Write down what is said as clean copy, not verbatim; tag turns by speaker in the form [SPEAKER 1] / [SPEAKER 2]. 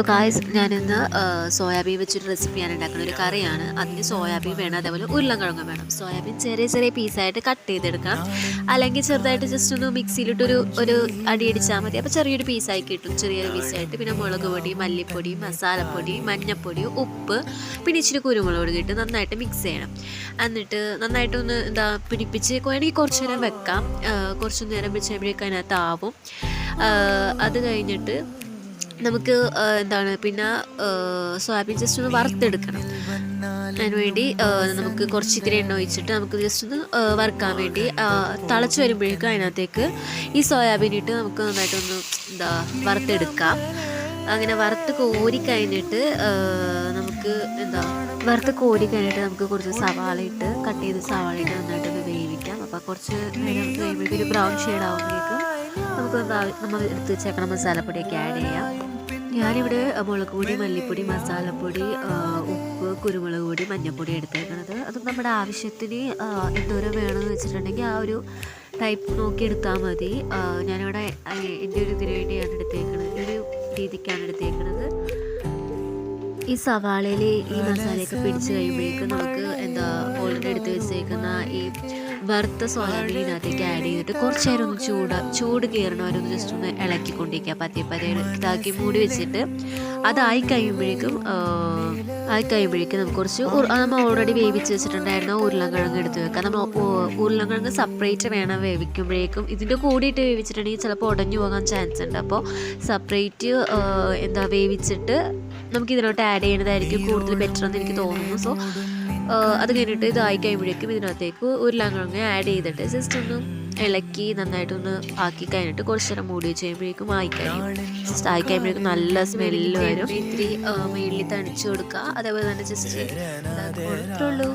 [SPEAKER 1] Hello guys, ഞാനിന്ന് soybean വെച്ചൊരു റെസിപ്പിയാണ് ഉണ്ടാക്കുന്ന ഒരു കറിയാണ്. അതിന് സോയാബീൻ വേണം, അതേപോലെ ഉരുളക്കിഴങ്ങ് വേണം. സോയാബീൻ ചെറിയ ചെറിയ പീസായിട്ട് കട്ട് ചെയ്തെടുക്കണം, അല്ലെങ്കിൽ ചെറുതായിട്ട് ജസ്റ്റ് ഒന്ന് മിക്സിയിലിട്ടൊരു ഒരു അടി അടിച്ചാൽ മതി. അപ്പോൾ ചെറിയൊരു പീസായി കിട്ടും, ചെറിയൊരു പീസായിട്ട്. പിന്നെ മുളക് പൊടി, മല്ലിപ്പൊടി, മസാലപ്പൊടി, മഞ്ഞൾപ്പൊടി, ഉപ്പ്, പിന്നെ ഇച്ചിരി കുരുമുളക് പൊടി ഇട്ട് നന്നായിട്ട് മിക്സ് ചെയ്യണം. എന്നിട്ട് നന്നായിട്ടൊന്ന് പിടിപ്പിച്ച് വേണമെങ്കിൽ കുറച്ച് നേരം വെക്കാം. കുറച്ച് നേരം വെച്ച് കഴിയുമ്പോഴേക്കും അതിനകത്ത് ആവും. അത് കഴിഞ്ഞിട്ട് നമുക്ക് പിന്നെ സോയാബീൻ ജസ്റ്റ് ഒന്ന് വറുത്തെടുക്കണം. അതിന് വേണ്ടി നമുക്ക് കുറച്ച് ഇത്തിരി എണ്ണ ഒഴിച്ചിട്ട് നമുക്ക് ജസ്റ്റ് ഒന്ന് വറുക്കാൻ വേണ്ടി തിളച്ച് വരുമ്പോഴേക്കും അതിനകത്തേക്ക് ഈ സോയാബീൻ ഇട്ട് നമുക്ക് നന്നായിട്ടൊന്ന് വറുത്തെടുക്കാം. അങ്ങനെ വറുത്ത് കോരി കഴിഞ്ഞിട്ട് നമുക്ക് കുറച്ച് സവാള ഇട്ട് കട്ട് ചെയ്ത് സവാള ഇട്ട് നന്നായിട്ടൊന്ന് വേവിക്കാം. അപ്പോൾ കുറച്ച് നേരം കഴിയുമ്പോഴേക്കും ഒരു ബ്രൗൺ ഷെയ്ഡ് ആകുമ്പോഴേക്കും നമുക്ക് നമ്മൾ എടുത്ത് വെച്ചേക്കണ മസാലപ്പൊടിയൊക്കെ ആഡ് ചെയ്യാം. ഞാനിവിടെ മുളക് പൊടി, മല്ലിപ്പൊടി, മസാലപ്പൊടി, ഉപ്പ്, കുരുമുളക് പൊടി, മഞ്ഞൾപ്പൊടി എടുത്തേക്കണത്. അത് നമ്മുടെ ആവശ്യത്തിന് എന്തോരം വേണമെന്ന് വെച്ചിട്ടുണ്ടെങ്കിൽ ആ ഒരു ടൈപ്പ് നോക്കി എടുത്താൽ മതി. ഞാനിവിടെ എൻ്റെ ഒരു ഇതിന് വേണ്ടിയാണ് എടുത്തേക്കണത്, ഒരു രീതിക്കാണ് എടുത്തേക്കണത്. ഈ സവാളയിൽ ഈ മസാലയൊക്കെ പിടിച്ച് കഴിയുമ്പോഴേക്കും നമുക്ക് ഓൾറെഡി എടുത്ത് വെച്ചേക്കുന്ന ഈ വറുത്ത സോയാബീനകത്തേക്ക് ആഡ് ചെയ്തിട്ട് കുറച്ച് നേരം ഒന്ന് ചൂട് കയറണവരൊന്ന് ജസ്റ്റ് ഒന്ന് ഇളക്കിക്കൊണ്ടിരിക്കുക. പതിയെ ഇതാക്കി മൂടി വെച്ചിട്ട് അതായി കഴിയുമ്പോഴേക്കും നമുക്ക് കുറച്ച് നമ്മൾ ഓൾറെഡി വേവിച്ച് വെച്ചിട്ടുണ്ടായിരുന്ന ഉരുളക്കിഴങ്ങ് എടുത്ത് വെക്കാം. നമ്മൾ ഉരുളക്കിഴങ്ങ് സെപ്പറേറ്റ് വേണം വേവിക്കുമ്പോഴേക്കും. ഇതിൻ്റെ കൂടിയിട്ട് വേവിച്ചിട്ടുണ്ടെങ്കിൽ ചിലപ്പോൾ ഉടഞ്ഞു പോകാൻ ചാൻസ് ഉണ്ട്. അപ്പോൾ സെപ്പറേറ്റ് വേവിച്ചിട്ട് നമുക്ക് ഇതിനോട്ട് ആഡ് ചെയ്യുന്നതായിരിക്കും കൂടുതൽ ബെറ്റർ എന്ന് എനിക്ക് തോന്നുന്നു. സോ അത് കഴിഞ്ഞിട്ട് ഇതായി കഴിയുമ്പോഴേക്കും ഇതിനകത്തേക്ക് ഉരുളക്കിഴങ്ങ് ആഡ് ചെയ്തിട്ട് ജസ്റ്റ് ഒന്ന് ഇളക്കി നന്നായിട്ടൊന്ന് ആക്കി കഴിഞ്ഞിട്ട് കുറച്ച് നേരം മൂടി വെച്ച് കഴിയുമ്പോഴേക്കും ജസ്റ്റ് ആയി കഴിയുമ്പോഴേക്കും നല്ല സ്മെല്ല് വരും. ഇത്തിരി മേളിൽ തണിച്ചു കൊടുക്കുക. അതേപോലെ തന്നെ ജസ്റ്റ് കൊടുത്തുള്ളൂ.